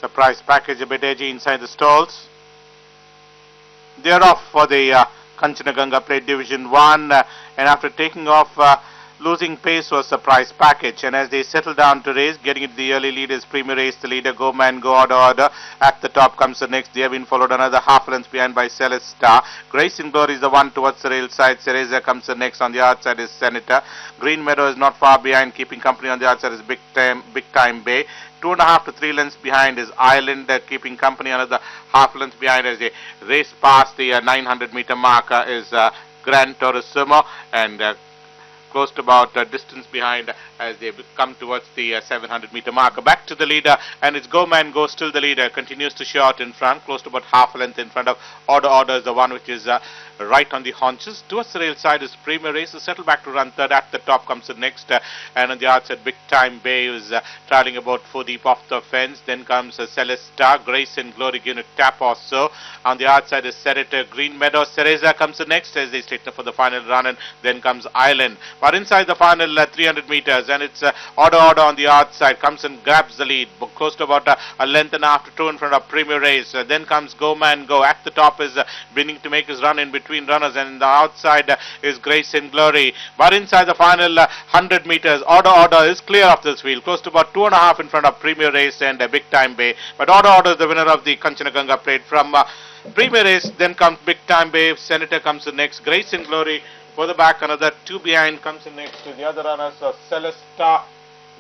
Surprise package a bit edgy inside the stalls. They're off for the Kemmannugundi Plate Division 1 and after taking off losing pace was Surprise Package, and as they settle down to race, getting into the early lead is Premier Race, the leader, Go Man Go, order. At the top comes the next. They have been followed another half length behind by Celesta. Grace in Glory is the one towards the rail side. Cereza comes the next. On the outside is Senator. Green Meadow is not far behind, keeping company on the outside is Big Time Bay. 2.5 to 3 lengths behind is Island, keeping company another half length behind as they race past the 900 meter marker is Gran Turismo, and close to about distance behind as they come towards the 700 meter marker. Back to the leader, and it's Go Man Go, still the leader, continues to show out in front, close to about half a length in front of Order is the one which is right on the haunches. Towards the rail side is Premier Race, settle back to run third. At the top comes the next, and on the outside Big Time Bay is traveling about 4 deep off the fence. Then comes Celesta, Grace and Glory giving a tap or so. On the outside is Senator, Green Meadow, Cereza comes the next as they straighten up for the final run, and then comes Island. But inside the final 300 meters, and it's Order on the outside, comes and grabs the lead, close to about a length and a half to 2 in front of Premier Race. Then comes Go Man Go. At the top is beginning to make his run in between runners, and in the outside is Grace and Glory. But inside the final 100 meters, Order is clear of this field, close to about 2.5 in front of Premier Race and Big Time Bay. But Order is the winner of the Kemmannugundi Plate from Premier Race. Then comes Big Time Bay, Senator comes the next, Grace and Glory. Further back, another 2 behind comes in next to the other runners, Celesta,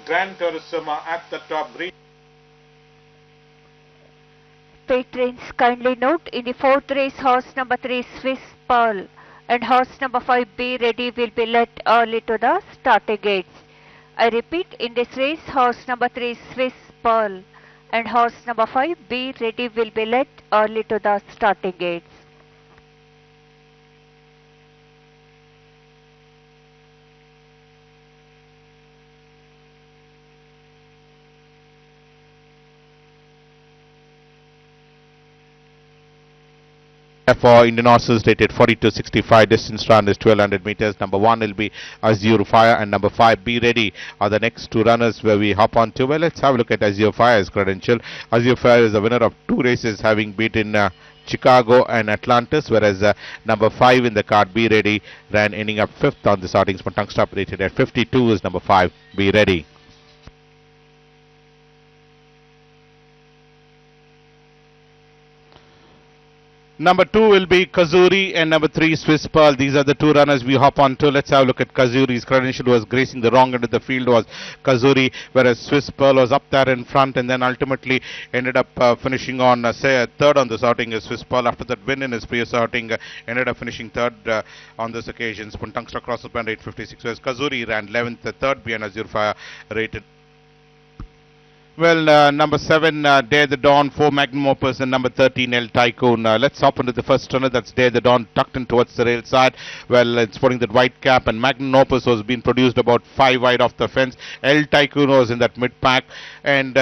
Gran Turismo at the top. Patrons, kindly note, in the 4th race, horse number 3, Swiss Pearl, and horse number 5, Be Ready, will be led early to the starting gates. I repeat, in this race, horse number 3, Swiss Pearl, and horse number 5, Be Ready, will be led early to the starting gates. For Indian horses rated 40-65, distance run is 1200 meters. Number 1 will be Azure Fire, and number 5 Be Ready are the next 2 runners where we hop on to. Well, let's have a look at Azure Fire's credential. Azure Fire is the winner of 2 races, having beaten Chicago and Atlantis, whereas number 5 in the card, Be Ready, ran ending up 5th on the starting spot. Tongue stop rated at 52 is number 5, Be Ready. Number 2 will be Kazuri, and number 3 Swiss Pearl. These are the 2 runners we hop on to. Let's have a look at Kazuri's credential. Was gracing the wrong end of the field was Kazuri, whereas Swiss Pearl was up there in front and then ultimately ended up finishing on third on this outing. Swiss Pearl, after that win in his previous outing, ended up finishing third on this occasion. Tungsta crosses band 856, whereas Kazuri ran 11th, third behind Azure Fire, rated. Well, number 7, Dare the Dawn, 4 Magnum Opus, and number 13, El Tycoon. Let's hop into the first runner, that's Dare the Dawn, tucked in towards the rail side. Well, it's sporting that white cap, and Magnum Opus was being produced about 5 wide off the fence. El Tycoon was in that mid-pack, and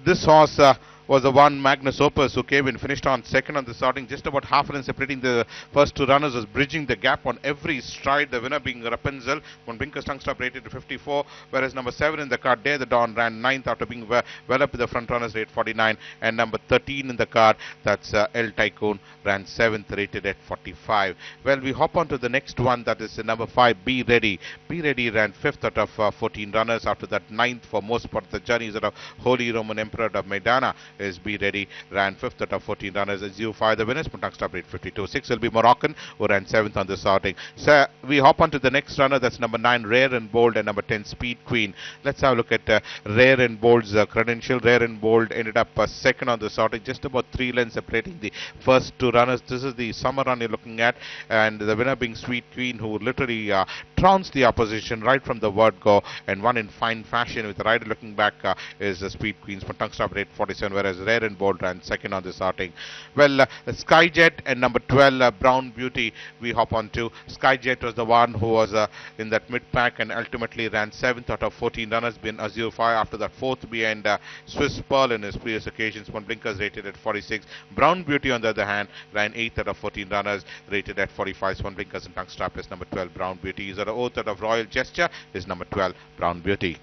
this horse was the one, Magnus Opus, who came in, finished on second on the starting, just about half an inch separating the first 2 runners, was bridging the gap on every stride, the winner being Rapunzel, when Binker's tongue stop rated to 54, whereas number 7 in the card, Dare the Dawn, ran 9th after being well up with the front runners, rate 49, and number 13 in the card, that's El Tycoon, ran 7th, rated at 45. Well, we hop on to the next one, that is number 5, Be Ready. Be Ready ran 5th out of 14 runners, after that 9th for most part of the journeys out of Holy Roman Emperor of Medana is Be Ready, ran 5th out of 14 runners. As you fire the winners, Tongue stop rate 52. 6 will be Moroccan, who ran 7th on this outing. So we hop on to the next runner, that's number 9, Rare and Bold, and number 10, Speed Queen. Let's have a look at Rare and Bold's credential. Rare and Bold ended up second on this outing, just about 3 lengths separating the first 2 runners. This is the summer run you're looking at, and the winner being Sweet Queen, who literally trounced the opposition right from the word go and won in fine fashion. With the rider looking back is Speed Queen's Tongue stop rate 47, whereas Rare and Bold ran second on this outing. Well, Skyjet and number 12, Brown Beauty, we hop on to. Skyjet was the one who was in that mid-pack and ultimately ran 7th out of 14 runners, being Azure Fire, after that 4th behind Swiss Pearl in his previous occasions. One Blinkers rated at 46. Brown Beauty, on the other hand, ran 8th out of 14 runners, rated at 45. One Blinkers and Tongue stop is number 12, Brown Beauty. Is at 4th out of Royal Gesture is number 12, Brown Beauty.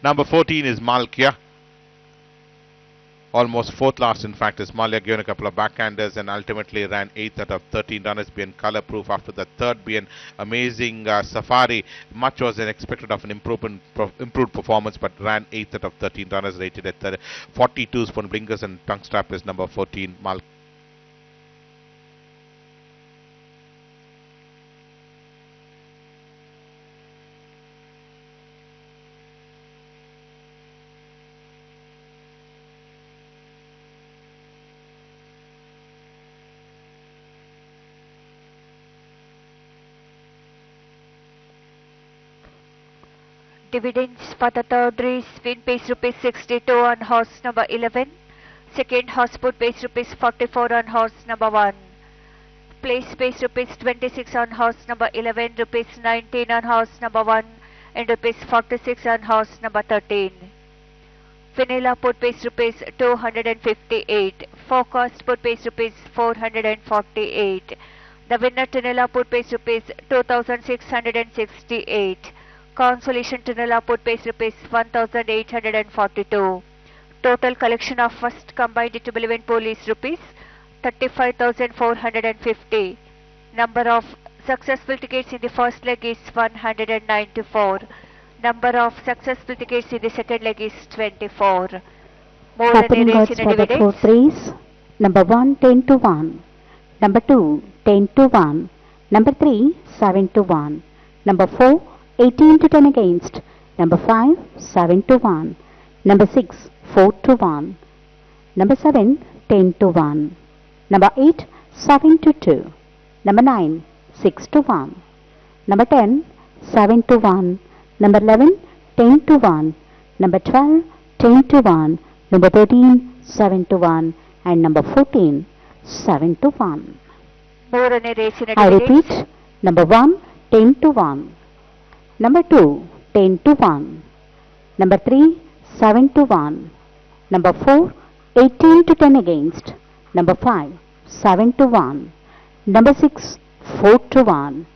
Number 14 is Malkia. almost fourth last. In fact, is Malia, given a couple of backhanders and ultimately ran 8th out of 13 runners, being color proof after the third, being amazing safari. Much was expected of an improved performance, but ran 8th out of 13 runners, rated at 42 spoon blinkers, and tongue strap is number 14, Mal. Dividends for the third race, win pays rupees 62 on horse number 11. Second horse put pays rupees 44 on horse number 1. Place pays rupees 26 on horse number 11, rupees 19 on horse number 1, and rupees 46 on horse number 13. Vanilla put pays rupees 258. Forecast put pays rupees 448. The winner Tinilla put pays rupees 2668. Consolation Tinilla put pays rupees 1842. Total collection of first combined double event pool is rupees 35,450. Number of successful tickets in the first leg is 194. Number of successful tickets in the second leg is 24. More Opening odds for the fourth race. Number 1, 10 to 1. Number 2, 10 to 1. Number 3, 7 to 1. Number 4, 18 to 10 against. Number 5, 7 to 1. Number 6, 4 to 1. Number 7, 10 to 1. Number 8, 7 to 2. Number 9, 6 to 1. Number 10, 7 to 1. Number 11, 10 to 1. Number 12, 10 to 1. Number 13, 7 to 1. And number 14, 7 to 1. I repeat, number 1, 10 to 1. Number 2, 10 to 1. Number 3, 7 to 1. Number 4, 18 to 10 against. Number 5, 7 to 1. Number 6, 4 to 1.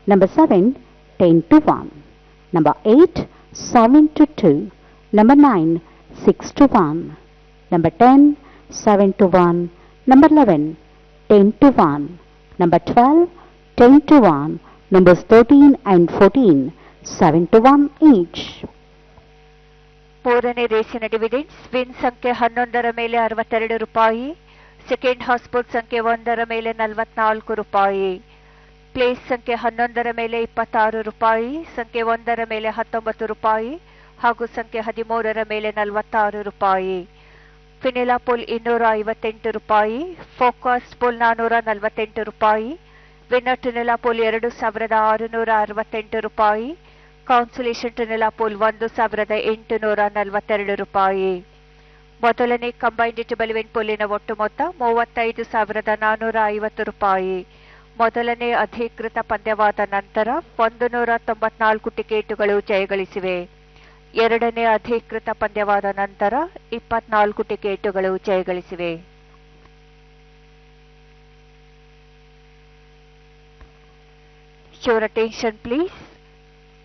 Number 7, 10 to 1. Number 8, 7 to 2. Number 9, 6 to 1. Number 10, 7 to 1. Number 11, 10 to 1. Number 12, 10 to 1. Numbers 13 and 14, 7 to 1 each. ಮೂರನೇ ರೇಸಿನ dividends win ಸಂಖ್ಯೆ 11ರ ಮೇಲೆ 62 ರೂಪಾಯಿ, second ಹಾಸ್ಪೋರ್ಟ್ ಸಂಖ್ಯೆ 1ರ ಮೇಲೆ 44 ರೂಪಾಯಿ, place ಸಂಖ್ಯೆ 11ರ ಮೇಲೆ 26 ರೂಪಾಯಿ, ಸಂಖ್ಯೆ 1ರ ಮೇಲೆ 19 ರೂಪಾಯಿ ಹಾಗೂ ಸಂಖ್ಯೆ 13ರ ಮೇಲೆ 46 ರೂಪಾಯಿ. ಫಿನಿಲಾ ಪೋಲ್ 258 ರೂಪಾಯಿ, ಫೋಕಾಸ್ಟ್ ಪೋಲ್ 448 ರೂಪಾಯಿ, ವಿನ್ನರ್ ಟಿನಿಲಾ ಪೋಲ್ 2668 ರೂಪಾಯಿ, ಕಾನ್ಸುಲೇಷನ್ ಟಿನಿಲಾ ಪೋಲ್ 1842 ರೂಪಾಯಿ. ಮೊದಲನೇ ಕಂಬೈನ್ಡ್ ಡಬಲ್ ವಿನ್ ಪೋಲಿನ ಒಟ್ಟು ಮೊತ್ತ 35,450 ರೂಪಾಯಿ. ಮೊದಲನೇ ಅಧಿಕೃತ ಪಂದ್ಯವಾದ ನಂತರ 194 ಟಿಕೆಟುಗಳು ಜಯಗಳಿಸಿವೆ. ಎರಡನೇ ಅಧಿಕೃತ ಪಂದ್ಯವಾದ ನಂತರ 24 ಟಿಕೆಟುಗಳು ಜಯಗಳಿಸಿವೆ. Your attention please.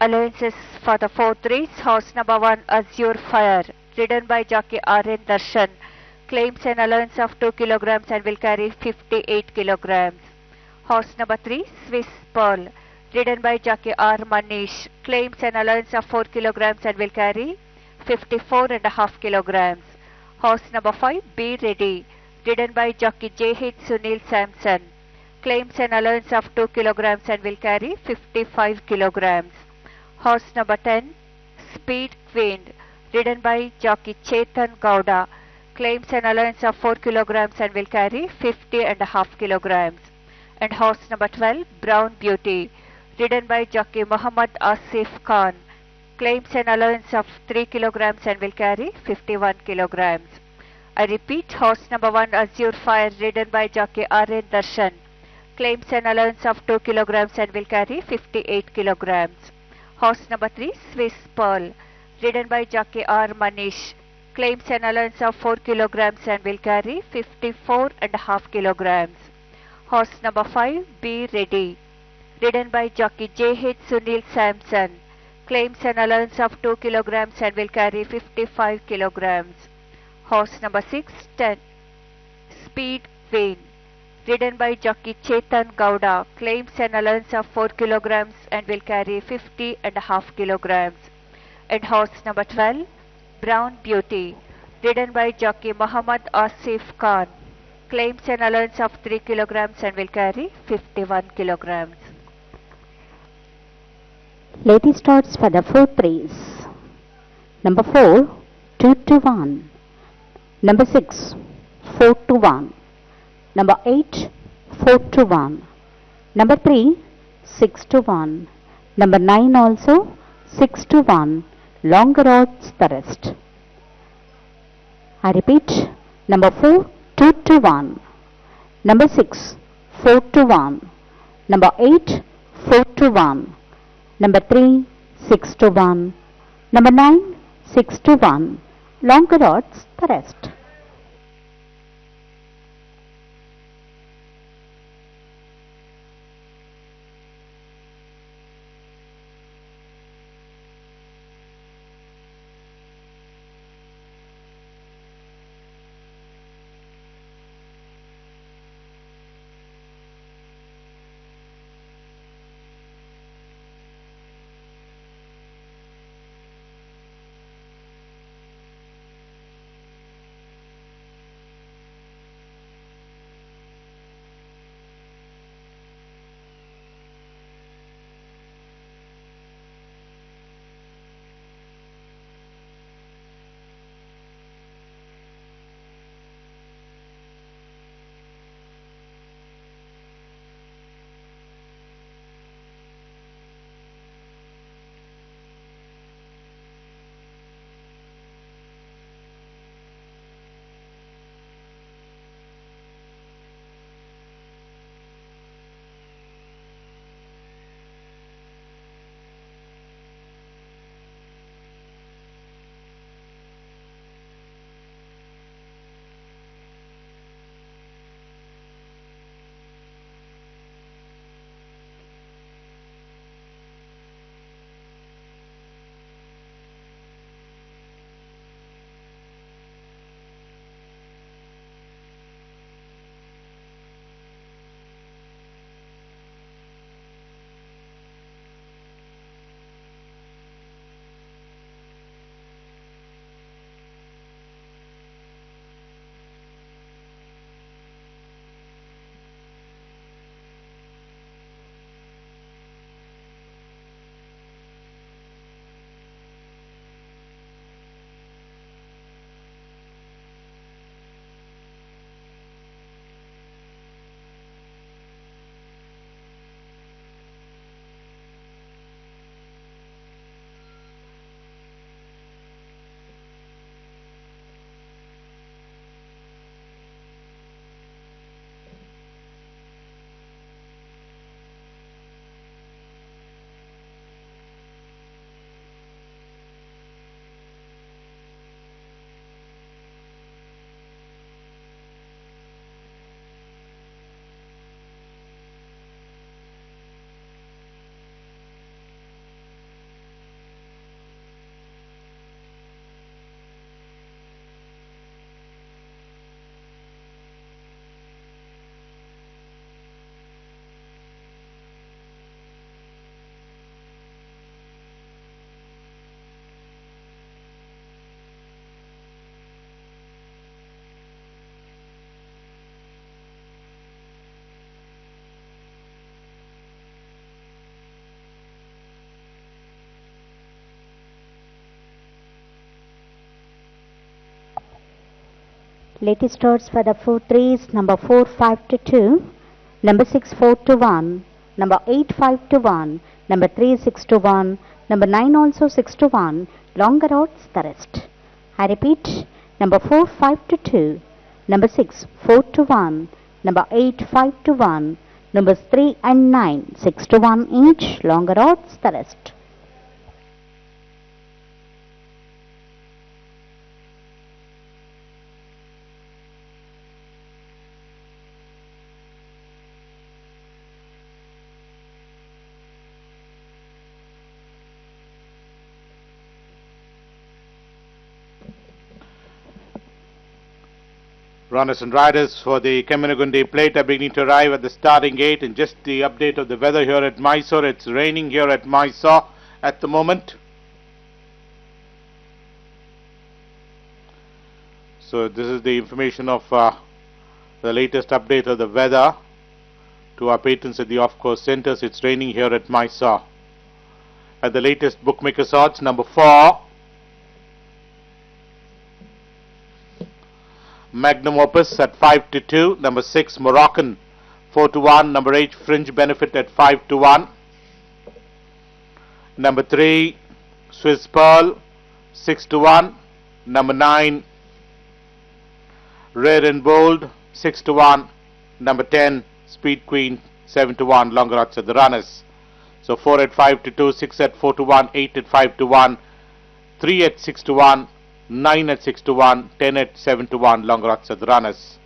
Alliances for the fourth race. Horse number 1 Azure Fire, ridden by jockey R.N. Darshan, claims an allowance of 2 kilograms and will carry 58 kilograms. Horse number 3 Swiss Pearl, ridden by jockey R. Manish, claims an allowance of 4 kilograms and will carry 54.5 kilograms. Horse number 5 Be Ready, ridden by jockey J.H. Sunil Sampson, claims an allowance of 2 kilograms and will carry 55 kilograms. Horse number 10 Speed Queen, ridden by jockey Chetan Gowda, claims an allowance of 4 kilograms and will carry 50.5 kilograms. And horse number 12 Brown Beauty, ridden by jockey Muhammad Asif Khan, claims an allowance of 3 kilograms and will carry 51 kilograms. I repeat, horse number 1 Azure Fire, ridden by jockey R.N. Darshan, claims an allowance of 2 kilograms and will carry 58 kilograms. Horse number 3 Swiss Pearl, ridden by jockey R. Manish, claims an allowance of 4 kilograms and will carry 54.5 kilograms. Horse number 5 Be Ready, ridden by jockey J.H. Sunil Sampson, claims an allowance of 2 kilograms and will carry 55 kilograms. Horse number 6, 10. Speed Vein, ridden by jockey Chetan Gowda, claims an allowance of 4 kilograms and will carry 50.5 kilograms. And horse number 12, Brown Beauty, ridden by jockey Muhammad Asif Khan, claims an allowance of 3 kilograms and will carry 51 kilograms. Ladies starts for the fourth race. Number 4, 2 to 1. Number 6, 4 to 1. Number 8, 4 to 1. Number 3, 6 to 1. Number 9 also 6 to 1. Longer odds the rest. I repeat. Number 4, 2 to 1. Number 6, 4 to 1. Number 8, 4 to 1. Number 3, 6 to 1. Number 9, 6 to 1. Longer odds the rest. Latest odds for the fourth race. Number 4, 5 to 2. Number 6, 4 to 1. Number 8, 5 to 1. Number 3, 6 to 1. Number 9 also 6 to 1. Longer odds the rest. I repeat. Number 4, 5 to 2. Number 6, 4 to 1. Number 8, 5 to 1. Numbers 3 and 9, 6 to 1 each. Longer odds the rest. Runners and riders for the Kemmannugundi Plate are beginning to arrive at the starting gate. And just the update of the weather here at Mysore. It's raining here at Mysore at the moment. So this is the information of the latest update of the weather to our patrons at the off-course centers. It's raining here at Mysore. At the latest bookmakers odds, number 4, Magnum Opus at 5-2, number 6, Moroccan 4-1, number 8, Fringe Benefit at 5-1, number 3, Swiss Pearl 6-1, number 9, Rare and Bold 6-1, number 10, Speed Queen 7-1, longer odds at the runners. So 4 at 5-2, 6 at 4-1, 8 at 5-1, 3 at 6-1, 9 at 6-1, 10 at 7-1, longer odds at the runners.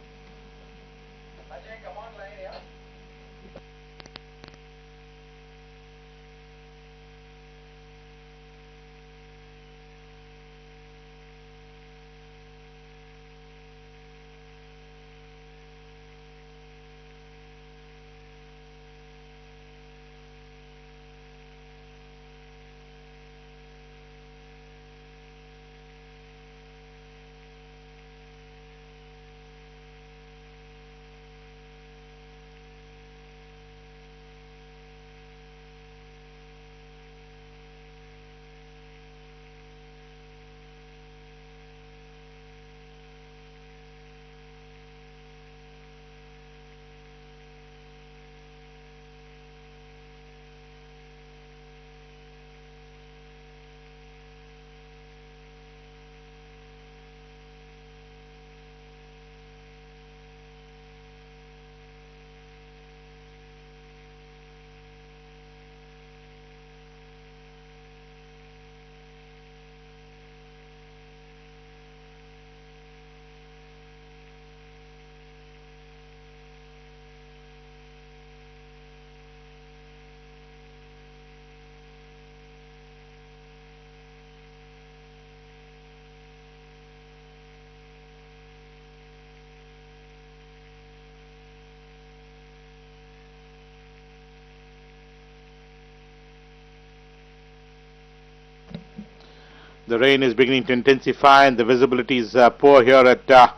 The rain is beginning to intensify and the visibility is poor here at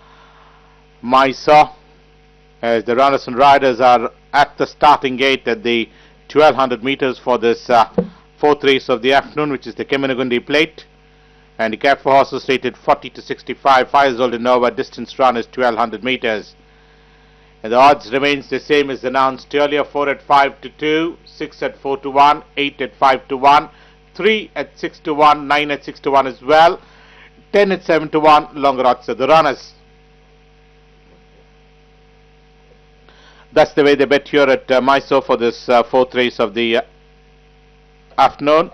Mysore, as the runners and riders are at the starting gate at the 1200 meters for this fourth race of the afternoon, which is the Kemmannugundi Plate. And the cap for horses rated 40 to 65, 5 years old and over, distance run is 1200 meters. And the odds remains the same as announced earlier: 4 at 5-2, 6 at 4-1, 8 at 5-1, 3 at 6-1, 9 at 6-1 as well, 10 at 7-1, longer odds at the runners. That's the way they bet here at Mysore for this fourth race of the afternoon.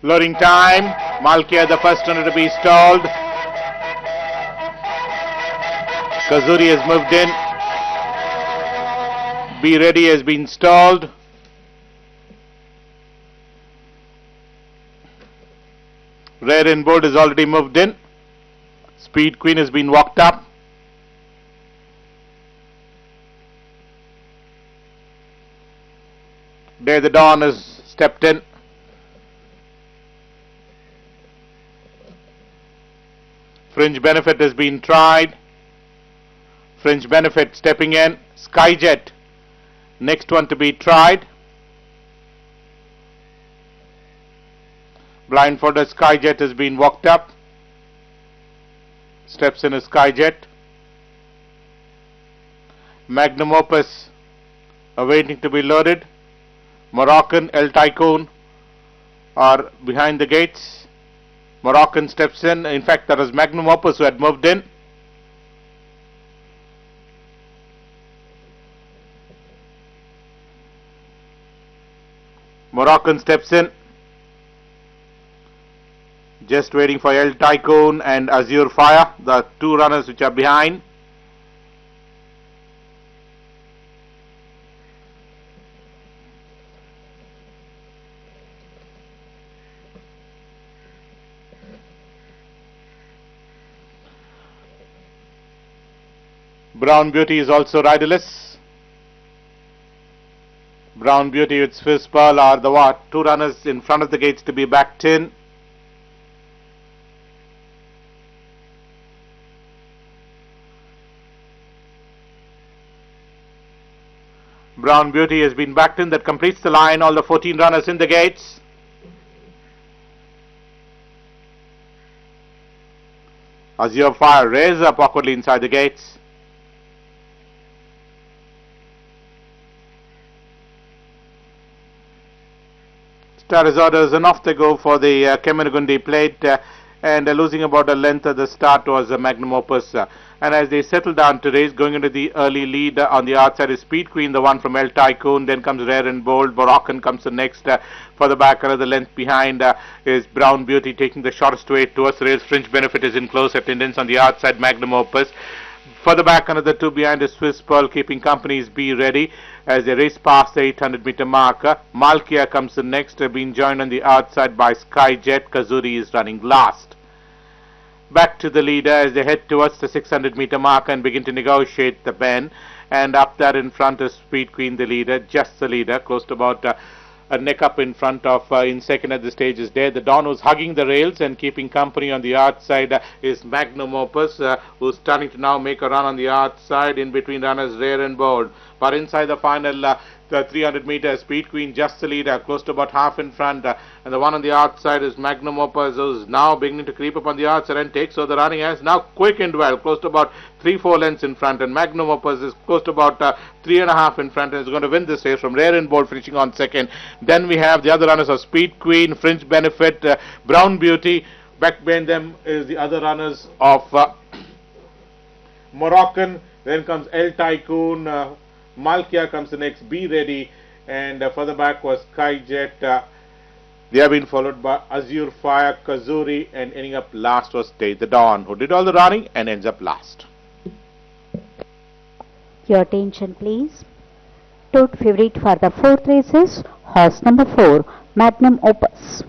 Loading time. Malkia, the first runner to be stalled. Kazuri has moved in. Be Ready has been stalled. Rare and Bold has already moved in. Speed Queen has been walked up. Dare the Dawn has stepped in. Fringe Benefit has been tried. Fringe Benefit stepping in. Skyjet, next one to be tried. Blindfolded Skyjet has been walked up. Steps in a Skyjet. Magnum Opus awaiting to be loaded. Moroccan, El Tycoon are behind the gates. Moroccan steps in. In fact, that was Magnum Opus who had moved in. Moroccan steps in. Just waiting for El Tycoon and Azure Fire, the two runners which are behind. Brown Beauty is also riderless. Brown Beauty with Swiss Pearl are the two runners in front of the gates to be backed in. Brown Beauty has been backed in. That completes the line. All the 14 runners in the gates. Azure Fire raises up awkwardly inside the gates. Star Resort is enough to go for the Kemmannugundi Plate and losing about a length at the start was Magnum Opus. And as they settle down to race, going into the early lead on the outside is Speed Queen, the one from El Tycoon. Then comes Rare and Bold. Moroccan comes the next. For the back, another length behind is Brown Beauty taking the shortest way towards the race. Fringe Benefit is in close attendance on the outside. Magnum Opus. Further back, another two behind is Swiss Pearl, keeping companies Be Ready as they race past the 800-meter marker. Malkia comes in next, being joined on the outside by Skyjet. Kazuri is running last. Back to the leader as they head towards the 600-meter marker and begin to negotiate the bend. And up there in front is Speed Queen, the leader, just the leader, close to about a neck up in front of, in second at the stage is Dare the Dawn, who's hugging the rails and keeping company on the outside is Magnum Opus, who's starting to now make a run on the outside. In between runners Rare and Bold. But inside the final, the 300 meters, Speed Queen just the leader, close to about half in front. And the one on the outside is Magnum Opus, who's now beginning to creep up on the outside and takes. So the running has now quickened well, close to about 3-4 lengths in front. And Magnum Opus is close to about 3.5 in front and is going to win this race from Rare and Bold finishing on second. Then we have the other runners of Speed Queen, Fringe Benefit, Brown Beauty. Back behind them is the other runners of Moroccan. Then comes El Tycoon. Malkia comes the next, Be Ready, and further back was Skyjet. They have been followed by Azure Fire, Kazuri, and ending up last was Dare the Dawn, who did all the running and ends up last. Your attention please. Tote favorite for the fourth race is horse number 4, Magnum Opus.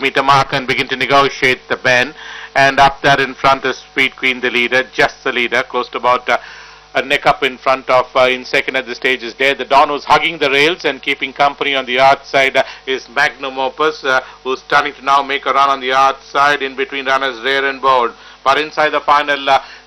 Meter mark and begin to negotiate the bend, and up there in front is Speed Queen, the leader, just the leader, close to about a neck up in front of, in second at the stage is Dare the Dawn, who's hugging the rails and keeping company on the outside is Magnum Opus, who's starting to now make a run on the outside. In between runners Rare and Bold. But inside the final,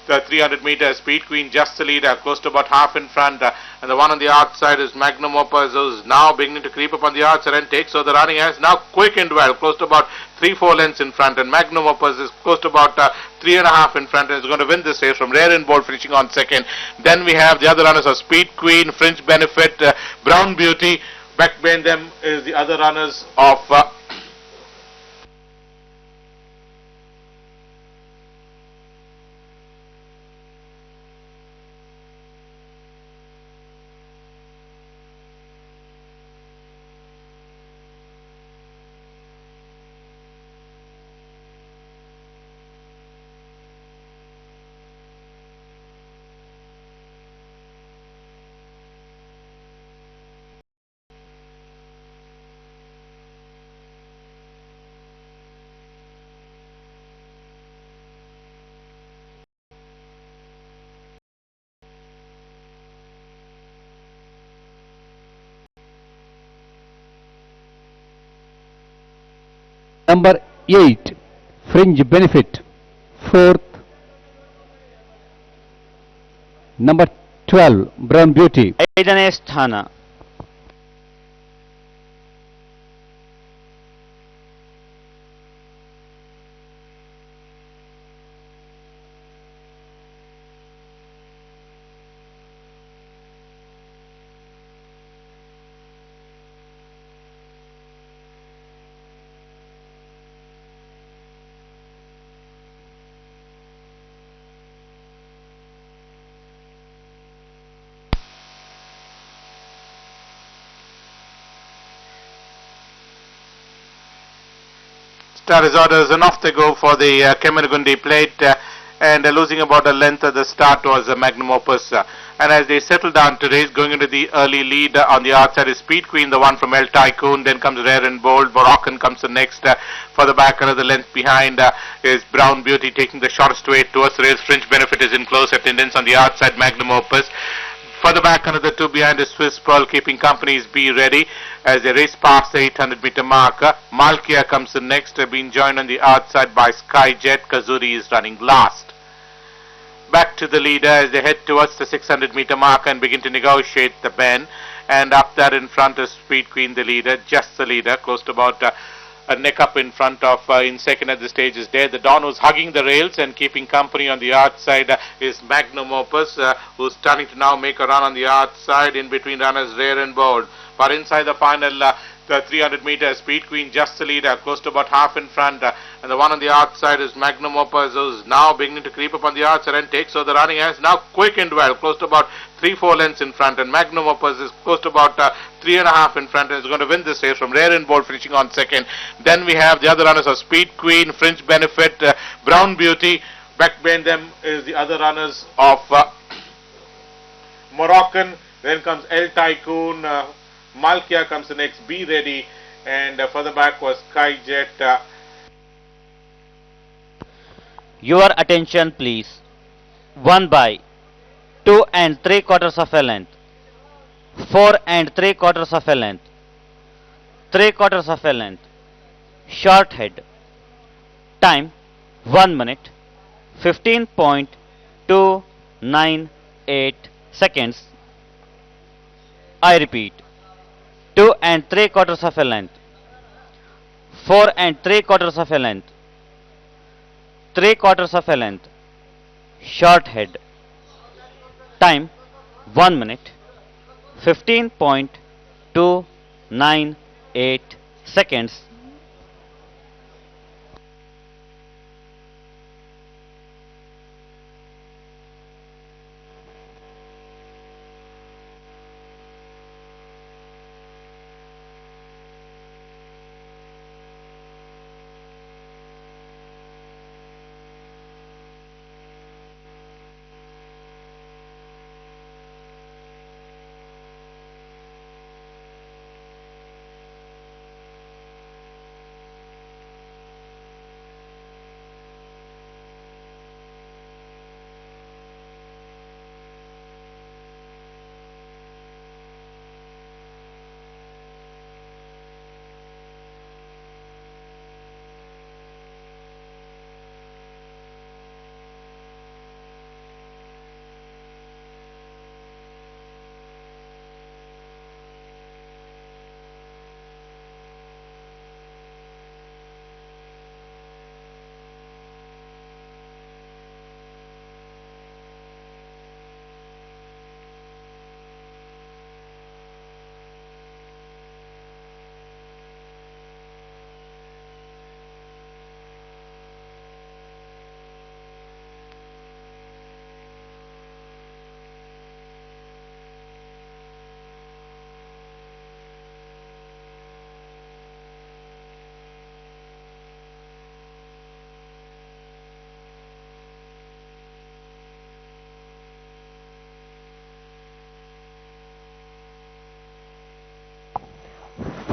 the 300 meters, Speed Queen just the leader, close to about half in front. And the one on the outside is Magnum Opus, who's now beginning to creep up on the outside and take. So the running has now quickened well, close to about 3-4 lengths in front. And Magnum Opus is close to about 3.5 in front and is going to win this race from Rare and Bold finishing on second. Then we have the other runners of Speed Queen, Fringe Benefit, Brown Beauty. Back behind them is the other runners of Number 8, Fringe Benefit. Fourth. Number 12, Brown Beauty. 5ನೇ ಸ್ಥಾನ. Star is orders and off they go for the Kemmannugundi Plate and losing about a length at the start was Magnum Opus. And as they settle down today, going into the early lead on the outside is Speed Queen, the one from El Tycoon. Then comes Rare and Bold. Moroccan comes the next. For the back, another length behind is Brown Beauty taking the shortest way towards the race. Fringe Benefit is in close attendance on the outside, Magnum Opus. Further back, another two behind is Swiss Pearl keeping company is Be Ready as they race past the 800-meter marker. Malkia comes in next, being joined on the outside by Skyjet. Kazuri is running last. Back to the leader as they head towards the 600-meter marker and begin to negotiate the bend. And up there in front is Speed Queen, the leader, just the leader, close to about a neck up in front of, in second at the stage is there. The Don who's hugging the rails and keeping company on the outside is Magnum Opus, who's starting to now make a run on the outside in between runners Rare and Bold. But inside the final, the 300 meters, Speed Queen just the leader, close to about half in front. And the one on the outside is Magnum Opus, who's now beginning to creep up on the outside and take. So the running has now quickened well, close to about 3-4 lengths in front. And Magnum Opus is close to about 3.5 in front and is going to win this race from Rare and Bold finishing on second. Then we have the other runners of Speed Queen, Fringe Benefit, Brown Beauty. Back behind them is the other runners of Moroccan. Then comes El Tycoon. Malkia comes the next, Be Ready, and further back was Skyjet. Your attention please. 1 by 2 3/4 of a length, 4 3/4 of a length, 3/4 of a length, short head. Time 1 minute 15.298 seconds. I repeat, 2 3/4 of a length, 4 3/4 of a length, 3/4 of a length, short head. Time 1 minute 15.298 seconds.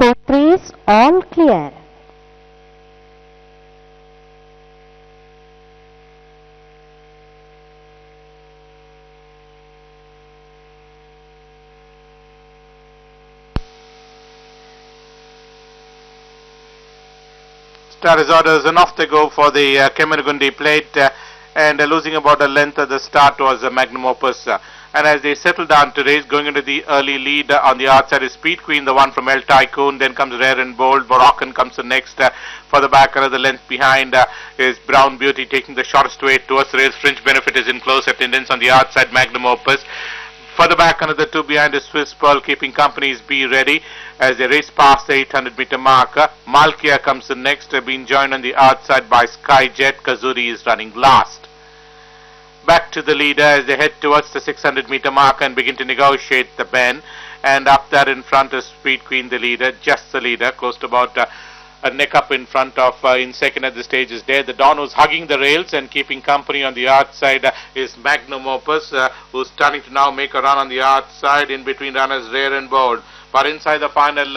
Fourth race, all clear. Star is orders, and off they go for the Kemmannugundi Plate, and losing about a length at the start was Magnum Opus. And as they settle down to race, going into the early lead on the outside is Speed Queen, the one from El Tycoon. Then comes Rare and Bold. Moroccan comes the next. For the back, another length behind is Brown Beauty, taking the shortest way towards the race. Fringe Benefit is in close attendance on the outside. Magnum Opus. Further back, another two behind is Swiss Pearl, keeping companies Be Ready as they race past the 800-meter marker. Malkia comes the next, being joined on the outside by Skyjet. Kazuri is running last. Back to the leader as they head towards the 600-meter marker and begin to negotiate the bend. And up there in front is Speed Queen, the leader, just the leader, close to about a neck up in front of, in second at the stage is there. The Don who's hugging the rails and keeping company on the outside is Magnum Opus, who's starting to now make a run on the outside. In between runners Rare and Bold. But inside the final,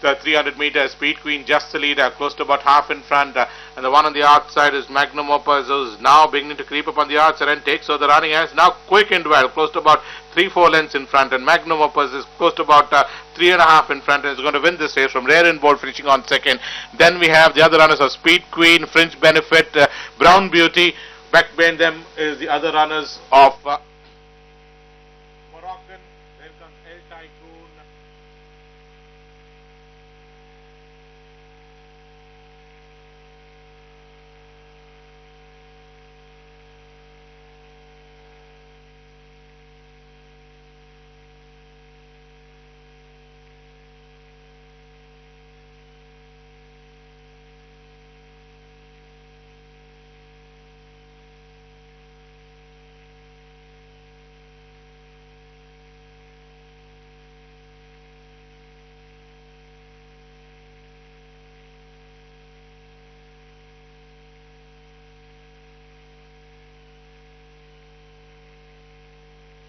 the 300 meters, Speed Queen just the leader, close to about half in front, and the one on the outside is Magnum Opus, who's now beginning to creep up on the outside and takes. So the running has now quickened well, close to about 3-4 lengths in front, and Magnum Opus is close to about 3.5 in front and is going to win this race from Rare and Bold, finishing on second. Then we have the other runners of Speed Queen, Fringe Benefit, Brown Beauty. Back behind them is the other runners of Moroccan. Then comes El Tycoon.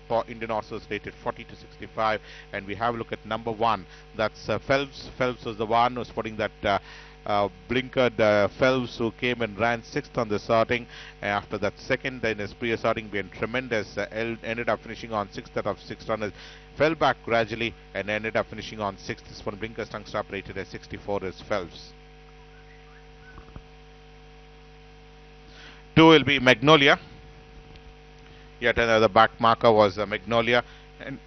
For Indian horses rated 40 to 65, and we have a look at number 1. That's Phelps. Phelps was the one who's putting that blinkered Phelps, who came and ran 6th on the sorting. After that second in his previous sorting being tremendous, ended up finishing on 6th out of 6 runners. Fell back gradually and ended up finishing on 6th. This one blinkers tongue stop rated as 64 is Phelps. 2 will be Magnolia. Yet another back marker was Magnolia, and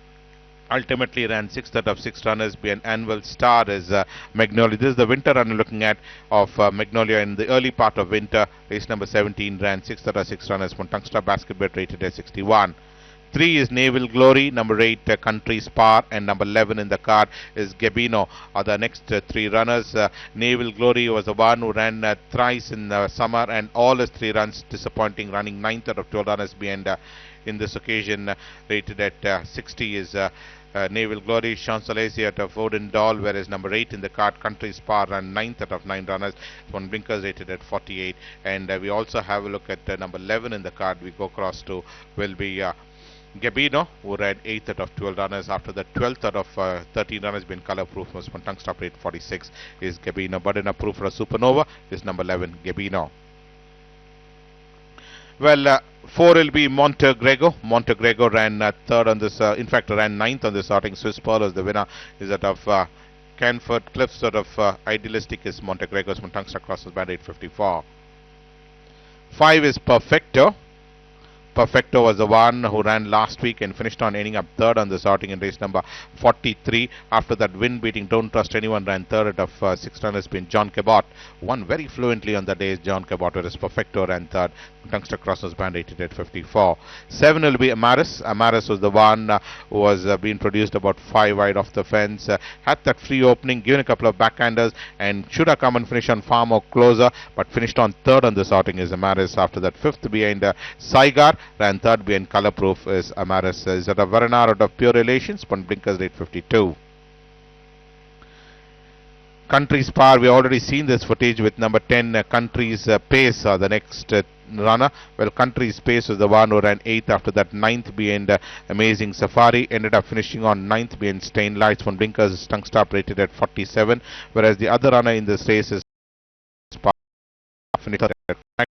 ultimately ran 6th out of 6 runners. Be an annual star is Magnolia. This is the winter run looking at of Magnolia in the early part of winter. Race number 17 ran 6th out of 6 runners. From Tungstar Basket rated as 61. 3 is Naval Glory, number 8 Country Spar, and number 11 in the card is Gabino. Are the next 3 runners. Naval Glory was the one who ran thrice in the summer, and all his 3 runs disappointing, running 9th out of 12 runners behind in this occasion. Rated at 60 is Naval Glory. Champs-Élysées out of Odin Doll, whereas number 8 in the card Country Spar ran 9th out of 9 runners. One blinkers rated at 48, and we also have a look at number 11 in the card. We go across to will be Gabino, who ran 8th out of 12 runners. After the 12th out of 13 runners been color proof, was one tongue stop rate 46 is Gabino. But in approved for a Supernova is number 11 Gabino. Well, 4 will be Montegrego. Montegrego ran 3rd on this, in fact ran 9th on this sorting. Swiss Pearl is the winner, is out of Canford Cliffs. Out of Idealistic is Montegrego's one tongue stop crosses band 854. 5 is Perfecto. Perfecto was the one who ran last week and finished on ending up 3rd on the sorting in race number 43. After that win beating Don't Trust Anyone, ran 3rd out of 6 runners being John Cabot. Won very fluently on the day is John Cabot, whereas Perfecto ran 3rd. Tungster Crosses band rated at 54. 7 will be Amaris. Amaris was the one who was being produced about 5 wide off the fence. Had that free opening, given a couple of backhanders, and should have come and finish on far more closer, but finished on 3rd on the sorting is Amaris. After that 5th behind Saigar, ran 3rd behind Color Proof is Amaris. Is at a Varanar out of Pure Relations, but blinkers rate 52. Country Spar, we already seen this footage with number 10 Country's Pace, the next runner. Well, Country's Pace was the one who ran 8th. After that 9th behind Amazing Safari, ended up finishing on 9th behind Stain Lights. One blinkers tongue stop rated at 47, whereas the other runner in this race is Spar, finished at